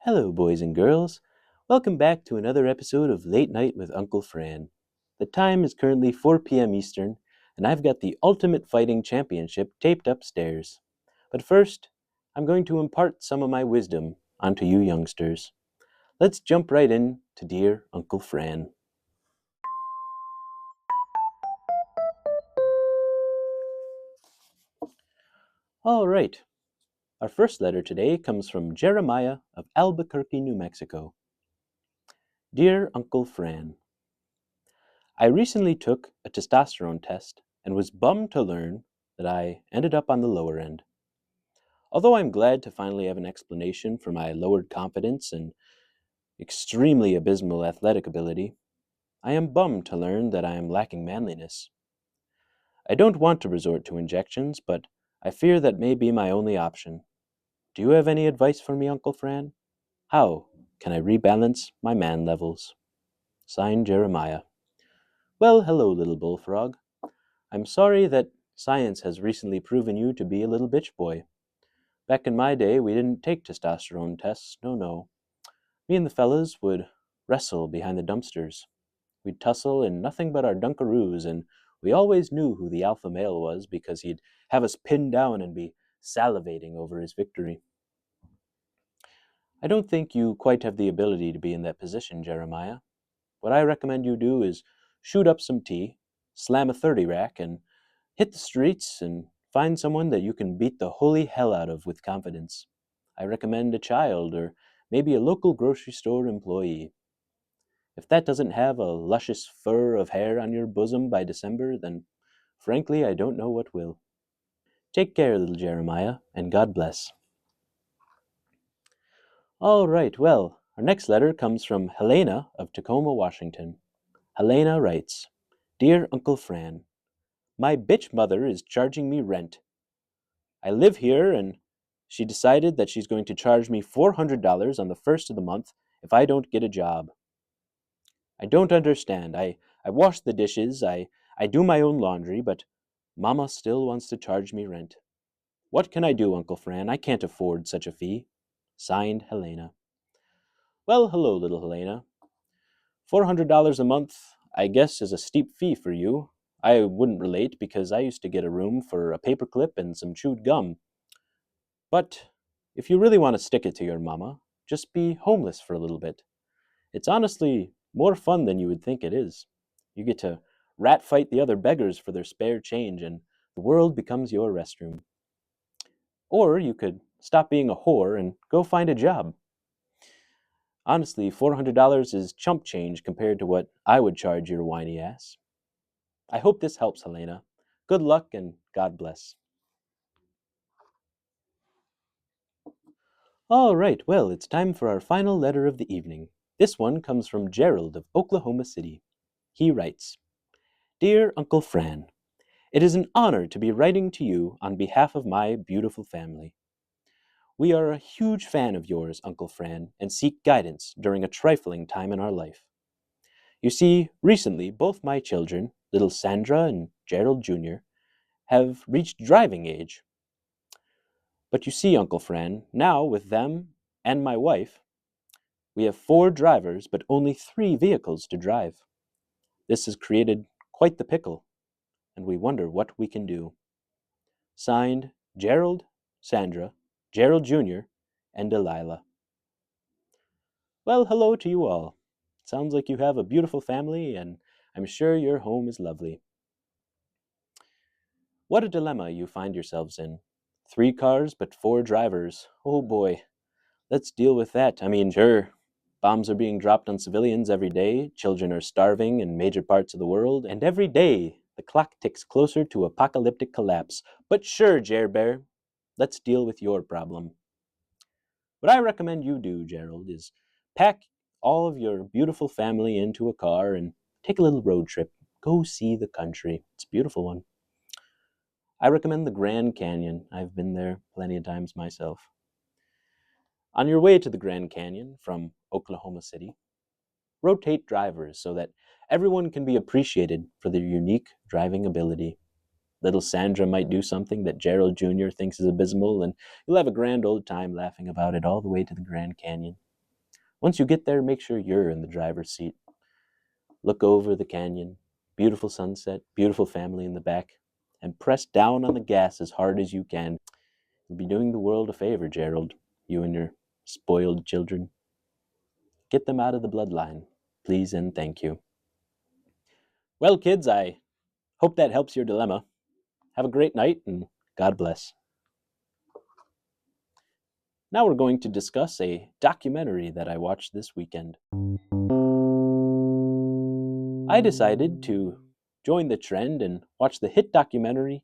Hello, boys and girls. Welcome back to another episode of Late Night with Uncle Fran. The time is currently 4 p.m. Eastern, and I've got the Ultimate Fighting Championship taped upstairs. But first, I'm going to impart some of my wisdom onto you youngsters. Let's jump right in to Dear Uncle Fran. All right, our first letter today comes from Jeremiah of Albuquerque, New Mexico. Dear Uncle Fran, I recently took a testosterone test and was bummed to learn that I ended up on the lower end. Although I'm glad to finally have an explanation for my lowered confidence and extremely abysmal athletic ability, I am bummed to learn that I am lacking manliness. I don't want to resort to injections, but I fear that may be my only option. Do you have any advice for me, Uncle Fran? How can I rebalance my man levels? Signed, Jeremiah. Well, hello, little bullfrog. I'm sorry that science has recently proven you to be a little bitch boy. Back in my day, we didn't take testosterone tests, no. Me and the fellas would wrestle behind the dumpsters. We'd tussle in nothing but our dunkaroos, and we always knew who the alpha male was because he'd have us pinned down and be salivating over his victory. I don't think you quite have the ability to be in that position, Jeremiah. What I recommend you do is shoot up some tea, slam a 30 rack, and hit the streets and find someone that you can beat the holy hell out of with confidence. I recommend a child or maybe a local grocery store employee. If that doesn't have a luscious fur of hair on your bosom by December, then frankly, I don't know what will. Take care, little Jeremiah, and God bless. All right, well, our next letter comes from Helena of Tacoma, Washington. Helena writes, Dear Uncle Fran, my bitch mother is charging me rent. I live here, and she decided that she's going to charge me $400 on the first of the month if I don't get a job. I don't understand. I wash the dishes, I do my own laundry, but Mama still wants to charge me rent. What can I do, Uncle Fran? I can't afford such a fee. Signed, Helena. Well, hello, little Helena. $400 a month, I guess, is a steep fee for you. I wouldn't relate because I used to get a room for a paperclip and some chewed gum. But if you really want to stick it to your mama, just be homeless for a little bit. It's honestly more fun than you would think it is. You get to rat fight the other beggars for their spare change, and the world becomes your restroom. Or you could stop being a whore and go find a job. Honestly, $400 is chump change compared to what I would charge your whiny ass. I hope this helps, Helena. Good luck and God bless. All right, well, it's time for our final letter of the evening. This one comes from Gerald of Oklahoma City. He writes, Dear Uncle Fran, it is an honor to be writing to you on behalf of my beautiful family. We are a huge fan of yours, Uncle Fran, and seek guidance during a trifling time in our life. You see, recently both my children, little Sandra and Gerald Jr., have reached driving age. But you see, Uncle Fran, now with them and my wife, we have 4 drivers but only 3 vehicles to drive. This has created quite the pickle, and we wonder what we can do. Signed, Gerald, Sandra, Gerald Jr., and Delilah. Well, hello to you all. Sounds like you have a beautiful family, and I'm sure your home is lovely. What a dilemma you find yourselves in. 3 cars, but 4 drivers. Oh boy, let's deal with that. I mean, sure, bombs are being dropped on civilians every day, children are starving in major parts of the world, and every day the clock ticks closer to apocalyptic collapse. But sure, Jer Bear, let's deal with your problem. What I recommend you do, Gerald, is pack all of your beautiful family into a car and take a little road trip. Go see the country. It's a beautiful one. I recommend the Grand Canyon. I've been there plenty of times myself. On your way to the Grand Canyon from Oklahoma City, rotate drivers so that everyone can be appreciated for their unique driving ability. Little Sandra might do something that Gerald Jr. thinks is abysmal, and you'll have a grand old time laughing about it all the way to the Grand Canyon. Once you get there, make sure you're in the driver's seat. Look over the canyon, beautiful sunset, beautiful family in the back, and press down on the gas as hard as you can. You'll be doing the world a favor, Gerald, you and your spoiled children. Get them out of the bloodline, please and thank you. Well, kids, I hope that helps your dilemma. Have a great night and God bless. Now we're going to discuss a documentary that I watched this weekend. I decided to join the trend and watch the hit documentary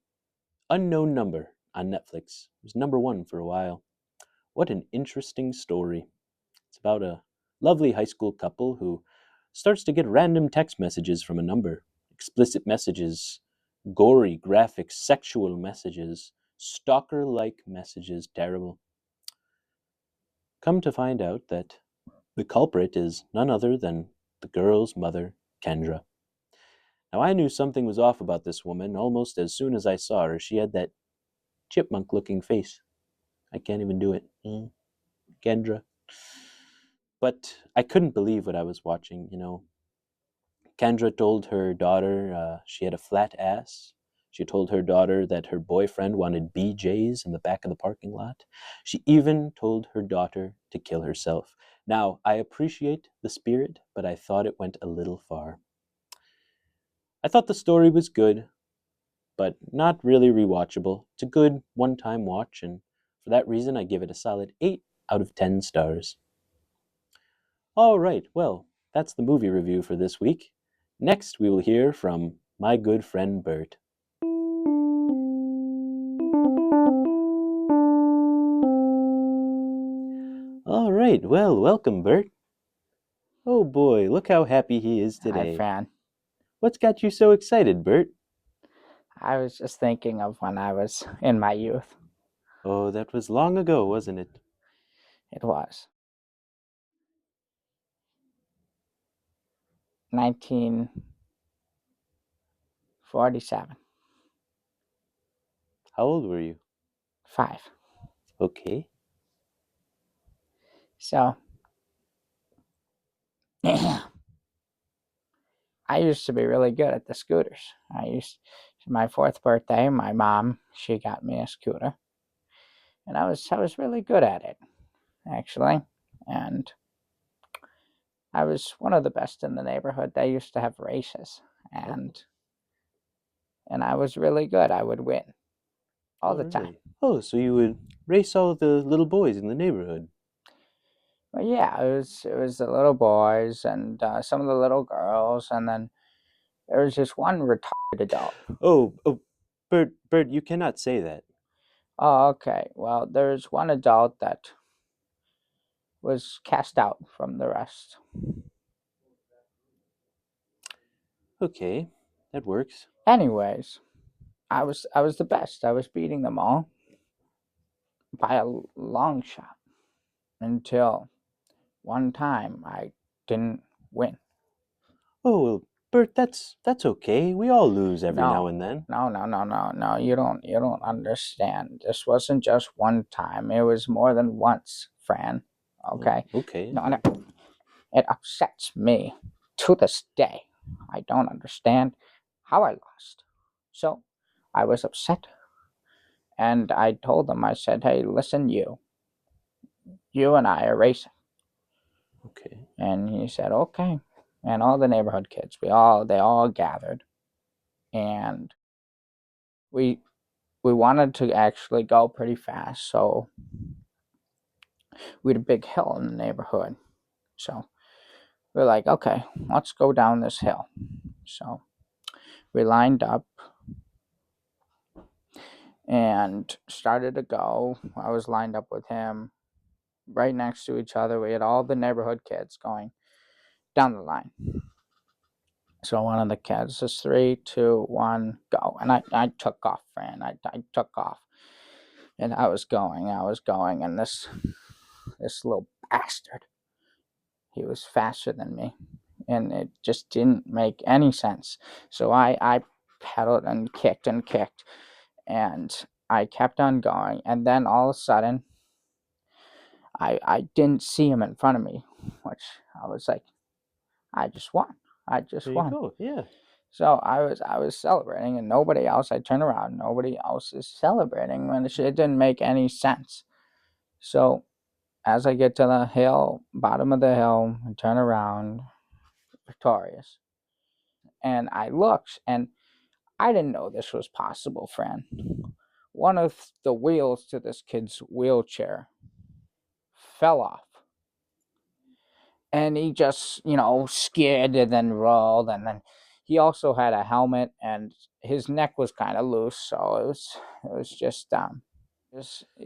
Unknown Number on Netflix. It was #1 for a while. What an interesting story. It's about a lovely high school couple who starts to get random text messages from a number. Explicit messages, gory, graphic, sexual messages, stalker-like messages, terrible. Come to find out that the culprit is none other than the girl's mother, Kendra. Now, I knew something was off about this woman almost as soon as I saw her. She had that chipmunk-looking face. I can't even do it. Kendra. But I couldn't believe what I was watching, Kendra told her daughter she had a flat ass. She told her daughter that her boyfriend wanted BJ's in the back of the parking lot. She even told her daughter to kill herself. Now, I appreciate the spirit, but I thought it went a little far. I thought the story was good, but not really rewatchable. It's a good one-time watch, and for that reason, I give it a solid 8 out of 10 stars. All right, well, that's the movie review for this week. Next, we will hear from my good friend Bert. All right, well, welcome, Bert. Oh boy, look how happy he is Hi, today. Fran. What's got you so excited, Bert? I was just thinking of when I was in my youth. Oh, that was long ago, wasn't it? It was 1947. How old were you? 5. Okay. So, I used to be really good at the scooters. My 4th birthday, my mom, she got me a scooter. And I was really good at it, actually. And I was one of the best in the neighborhood. They used to have races. And I was really good. I would win all All the time. right. Oh, so you would race all the little boys in the neighborhood? But yeah, it was the little boys and some of the little girls, and then there was just one retarded adult. Oh, Bert, you cannot say that. Oh, okay. Well, there's one adult that was cast out from the rest. Okay, that works. Anyways, I was the best. I was beating them all by a long shot until one time I didn't win. Oh, well, Bert, that's okay. We all lose every now No, and then. no. You don't understand. This wasn't just one time. It was more than once, Fran. Oh, Okay. okay. No. It upsets me to this day. I don't understand how I lost. So I was upset and I told them, I said, hey, listen, you and I are racing. Okay. And he said, okay. And all the neighborhood kids, they all gathered, and we we wanted to actually go pretty fast. So we had a big hill in the neighborhood. So we're like, okay, let's go down this hill. So we lined up and started to go. I was lined up with him right next to each other. We had all the neighborhood kids going down the line. So one of the kids is 3, 2, 1, go. And I took off, Fran. I took off. And I was going, and this little bastard, he was faster than me. And it just didn't make any sense. So I pedaled and kicked, and I kept on going. And then all of a sudden, I didn't see him in front of me. which I was like, I just won. I There just you won. go. Yeah. So I was celebrating, and nobody else. I turn around, nobody else is celebrating when it didn't make any sense. So as I get to the hill, bottom of the hill, and turn around, victorious, and I looked, and I didn't know this was possible, Fran. One of the wheels to this kid's wheelchair fell off. And he just, skid and then rolled. And then he also had a helmet, and his neck was kind of loose. So it was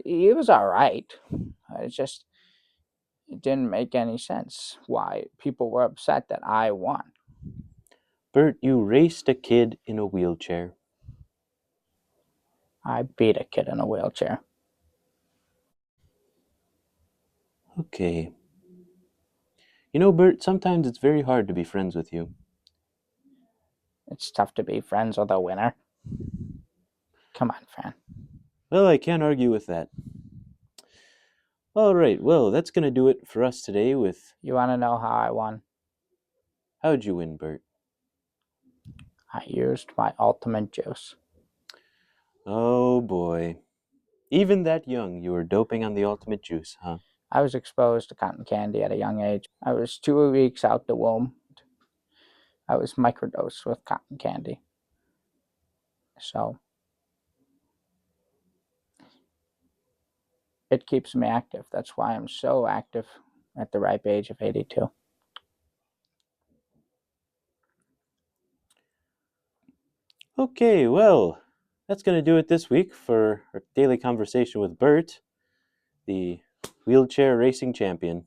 he was all right. It didn't make any sense why people were upset that I won. Bert, you raced a kid in a wheelchair. I beat a kid in a wheelchair. Okay. You know, Bert, sometimes it's very hard to be friends with you. It's tough to be friends with a winner. Come on, Fran. Well, I can't argue with that. All right, well, that's going to do it for us today with You want to know how I won? How'd You Win, Bert? I used my ultimate juice. Oh boy. Even that young, you were doping on the ultimate juice, huh? I was exposed to cotton candy at a young age. I was 2 weeks out the womb. I was microdosed with cotton candy. So it keeps me active. That's why I'm so active at the ripe age of 82. Okay, well, that's going to do it this week for our daily conversation with Bert, the wheelchair racing champion.